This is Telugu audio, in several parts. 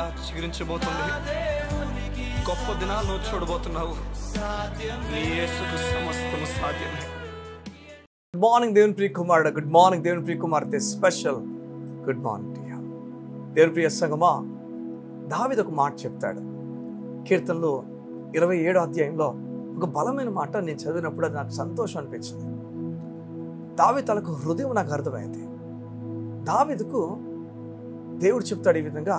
మరలా చిగురించబోతుంది. గొప్ప దినాలను చూడబోతున్నావు. నీ యేసుకు సమస్తము సాధ్యమే. గుడ్ మార్నింగ్ దేవుని ప్రియ కుమారుడు, గుడ్ మార్నింగ్ దేవుని ప్రియ కుమార్తె, special good morning to you. దేవుని ప్రియ సంగమా, దావీదు ఒక మాట చెప్తాడు కీర్తనలు 27వ అధ్యాయంలో. ఒక బలమైన మాట నేను చదివినప్పుడు అది నాకు సంతోషం అనిపించింది. దావీదు తనకు హృదయం నాకు అర్థమైంది. దావీదుకు దేవుడు చెప్తాడు ఈ విధంగా,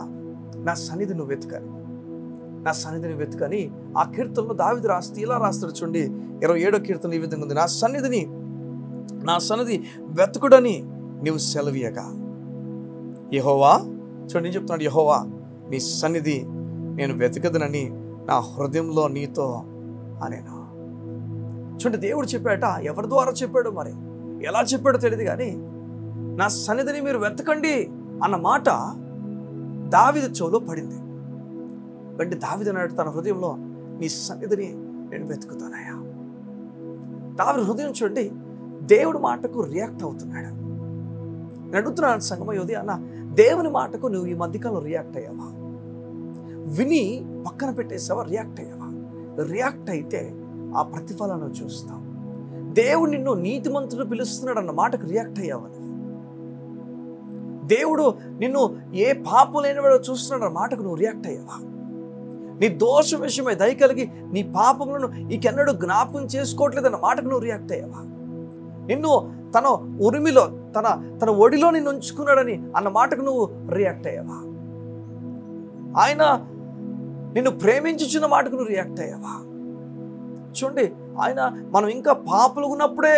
నా సన్నిధి నువ్వు వెతుకని, నా సన్నిధిని వెతుకని. ఆ కీర్తనలో దావీదు రాస్తే ఇలా రాస్తాడు చూడండి. 27వ కీర్తన ఈ విధంగా ఉంది, నా సన్నిధి వెతుకుడని నీవు సెలవీయగా. యెహోవా, చూడండి నేను చెప్తున్నాడు, యెహోవా నీ సన్నిధి నేను వెతకదనని నా హృదయంలో నీతో అనేను. చూడండి దేవుడు చెప్పాట, ఎవరి ద్వారా చెప్పాడు, మరి ఎలా చెప్పాడో తెలియదు కానీ నా సన్నిధిని మీరు వెతకండి అన్న మాట దావీదు చెవులో పడింది. వెంటనే దావీదు అన్నాడు తన హృదయంలో, నీ సన్నిధిని నేను వెతుకుతానయ్యా. దావీదు హృదయం చూడండి దేవుడి మాటకు రియాక్ట్ అవుతున్నాడు. నేను అడుగుతున్నాను సంగమ యోధి అన్న, దేవుని మాటకు నువ్వు ఈ మధ్యకాలంలో రియాక్ట్ అయ్యావా? విని పక్కన పెట్టేసావా? రియాక్ట్ అయ్యావా? రియాక్ట్ అయితే ఆ ప్రతిఫలాన్ని చూస్తావు. దేవుడు నిన్ను నీతిమంతుడు పిలుస్తున్నాడు అన్న మాటకు రియాక్ట్ అయ్యావా? దేవుడు నిన్ను ఏ పాపం లేనివాడో చూస్తున్నాడు అన్న మాటకు నువ్వు రియాక్ట్ అయ్యావా? నీ దోషం విషయమై దయ కలిగి నీ పాపములను ఇకెన్నడూ జ్ఞాపకం చేసుకోవట్లేదన్న మాటకు నువ్వు రియాక్ట్ అయ్యావా? నిన్ను తన ఉరిమిలో తన ఒడిలో నిన్ను ఉంచుకున్నాడని అన్న మాటకు నువ్వు రియాక్ట్ అయ్యావా? ఆయన నిన్ను ప్రేమించుచున్న మాటకు నువ్వు రియాక్ట్ అయ్యావా? చూడండి, ఆయన మనం ఇంకా పాపలు ఉన్నప్పుడే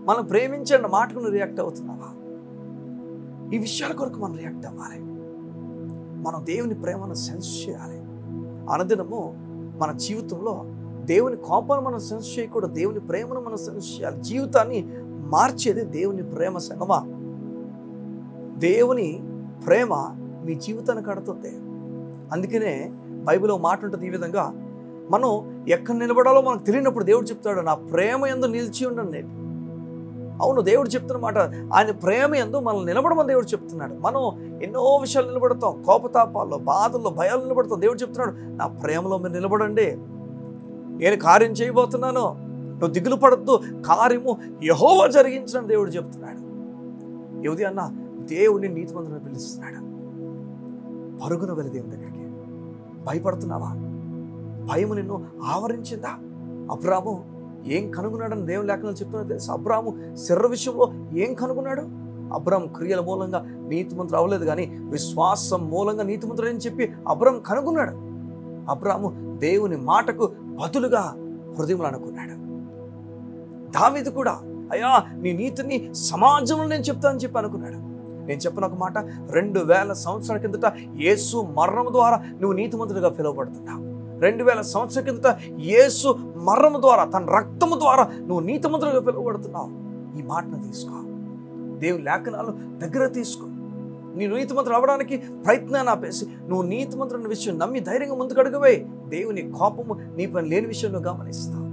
మనం ప్రేమించన్న మాటకు నువ్వు రియాక్ట్ అవుతున్నావా? ఈ విషయాల కొరకు మనం రియాక్ట్ అవ్వాలి. మనం దేవుని ప్రేమను సెన్స్ చేయాలి. అనుదినము మన జీవితంలో దేవుని కోపాన్ని మనం సెన్స్ చేయకూడదు, దేవుని ప్రేమను మనం సెన్స్ చేయాలి. జీవితాన్ని మార్చేది దేవుని ప్రేమ. సంగమా, దేవుని ప్రేమ మీ జీవితాన్ని కడుతుంది. అందుకనే బైబిల్లో మాట ఉంటుంది ఈ విధంగా, మనం ఎక్కడ నిలబడాలో మనకు తెలియనప్పుడు దేవుడు చెప్తాడు, నా ప్రేమ యందు నిలిచి ఉండండి. అవును, దేవుడు చెప్తున్నమాట, ఆయన ప్రేమ యందు మనం నిలబడమని దేవుడు చెప్తున్నాడు. మనం ఎన్నో విషయాలు నిలబడతాం, కోపతాపాల్లో, బాధల్లో, భయాలు నిలబడతాం. దేవుడు చెప్తున్నాడు, నా ప్రేమలో మీరు నిలబడండి, నేను కార్యం చేయబోతున్నాను, నువ్వు దిగులు పడద్దు, కార్యము యెహోవా జరిగించడం దేవుడు చెప్తున్నాడు. యోధి అన్న, దేవుడిని నీతిమంతులను పిలుస్తున్నాడు. పరుగున వెళ్ళి దేవుని దగ్గరికి. భయపడుతున్నావా? భయము నిన్ను ఆవరించిందా? అబ్రాము ఏం కనుగొన్నాడని దేవుని లేఖనాలు చెప్తున్నా తెలుసు. అబ్రాము శరీర విషయంలో ఏం కనుగొన్నాడు? అబ్రాము క్రియల మూలంగా నీతిమంతుడు అవ్వలేదు, కానీ విశ్వాసం మూలంగా నీతిమంతుడు అని చెప్పి అబ్రాము కనుగొన్నాడు. అబ్రాము దేవుని మాటకు బదులుగా హృదయంలో అనుకున్నాడు. దావీదు కూడా, అయ్యా నీ నీతిని సమాజంలో నేను చెప్తానని చెప్పి అనుకున్నాడు. నేను చెప్పిన ఒక మాట, 2000 సంవత్సరాల కిందట యేసు మరణం ద్వారా నువ్వు నీతిమంతుడిగా పిలువబడుతున్నావు. 2000 సంవత్సరాల కిందట యేసు మరణం ద్వారా, తన రక్తము ద్వారా నువ్వు నీతిమంతుడిగా పిలువబడుతున్నావు. ఈ మాటను తీసుకో, దేవుని లేఖనాలు దగ్గర తీసుకో. నీ నీతిమంతుడు అవ్వడానికి ప్రయత్నాన్ని ఆపేసి నువ్వు నీతిమంతుడు విషయం నమ్మి ధైర్యంగా ముందుకు అడుగువే. దేవుని కోపము నీ పని లేని విషయంలో గమనిస్తావు.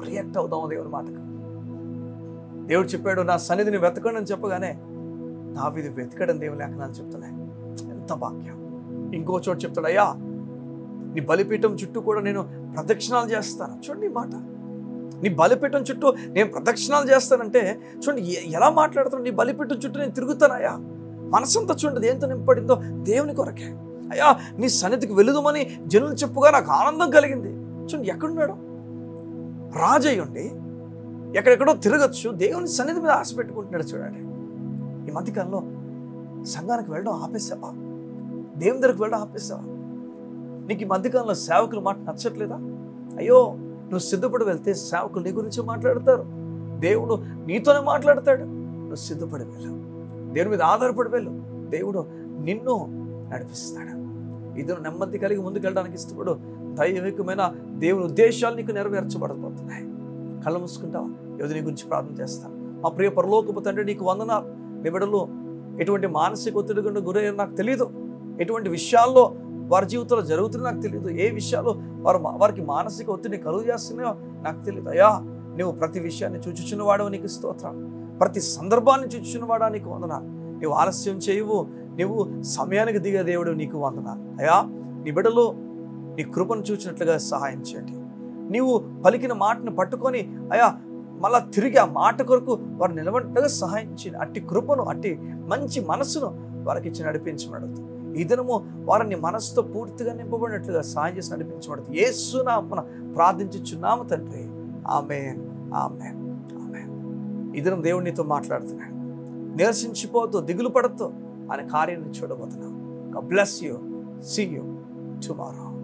రియాక్ట్ అవుతాము దేవుని మాటకు. దేవుడు చెప్పాడు, నా సన్నిధిని వెతకండి అని చెప్పగానే దావీదు వెతకడం దేవుని లేఖనాలు చెప్తున్నాయి. ఎంత భాగ్యం. ఇంకో చోటు చెప్తాడు, అయ్యా నీ బలిపీఠం చుట్టూ కూడా నేను ప్రదక్షిణాలు చేస్తాను. చూడండి మాట, నీ బలిపీఠం చుట్టూ నేను ప్రదక్షిణాలు చేస్తానంటే చూడండి ఎలా మాట్లాడుతున్నాను. నీ బలిపీఠం చుట్టూ నేను తిరుగుతానయ్యా. మనసంతా చూడండి దేంతో నింపడిందో, దేవుని కొరకే. అయ్యా నీ సన్నిధికి వెళుదామని జనులు చెప్పుగా నాకు ఆనందం కలిగింది. చూడండి ఎక్కడున్నాడు? రాజయ్యుండి ఎక్కడెక్కడో తిరగచ్చు, దేవుని సన్నిధి మీద ఆశ పెట్టుకుంటున్నాడు. చూడండి, ఈ మధ్యకాలంలో సంఘానికి వెళ్ళడం ఆపేసావా? దేవుని దగ్గరికి వెళ్ళడం ఆపేసావా? నీకు ఈ మధ్యకాలంలో సేవకుల మాట నచ్చట్లేదా? అయ్యో, నువ్వు సిద్ధపడి వెళ్తే సేవకులు నీ గురించి మాట్లాడతారు, దేవుడు నీతోనే మాట్లాడతాడు. నువ్వు సిద్ధపడి వెళ్ళు, దేవుని మీద ఆధారపడి వెళ్ళు, దేవుడు నిన్ను నడిపిస్తాడు. ఇది నెమ్మది కలిగి ముందుకెళ్ళడానికి ఇష్టపడు. దైవికమైన దేవుని ఉద్దేశాలు నీకు నెరవేర్చబడబోతున్నాయి. కళ్ళు మూసుకుంటావా? యోధి నీ గురించి ప్రార్థన చేస్తాను. మా ప్రియ పరలోకపు తండ్రి, నీకు వందనాలు. నీ బిడ్డలు ఎటువంటి మానసిక ఒత్తిడి గురయ్యారో నాకు తెలియదు, ఎటువంటి విషయాల్లో వారి జీవితంలో జరుగుతుందో నాకు తెలియదు, ఏ విషయాలు వారికి మానసిక ఒత్తిడిని కలుగు చేస్తున్నాయో నాకు తెలియదు. అయ్యా నువ్వు ప్రతి విషయాన్ని చూచుచున్నవాడవు, నీకు స్తోత్రం. ప్రతి సందర్భాన్ని చూచుచున్నవాడా నీకు వందనాలు. నువ్వు ఆలస్యం చేయవు, నువ్వు సమయానికి దిగే దేవుడు, నీకు వందనాలు అయ్యా. నీ బిడ్డలో నీ కృపను చూచినట్లుగా సహాయం చేయండి. నీవు పలికిన మాటను పట్టుకొని అయ్యా మళ్ళా తిరిగి ఆ మాట కొరకు వారు నిలబడగా సహాయం చేయండి. అట్టి కృపను, అట్టి మంచి మనస్సును వారికి ఇచ్చి నడిపించబడదు. ఈ దినము వారిని మనస్సుతో పూర్తిగా నింపబడినట్లుగా సహాయం చేసి నడిపించబడదు. యేసు నామమున ప్రార్థించుచున్నాము తండ్రి. ఆమేన్, ఆమేన్, ఆమేన్. ఈ దినం దేవుడు నీతో మాట్లాడుతున్నాడు. నిరసించిపోతూ, దిగులు పడతో ఆయన కార్యాన్ని చూడబోతున్నావు. God bless you. See you tomorrow.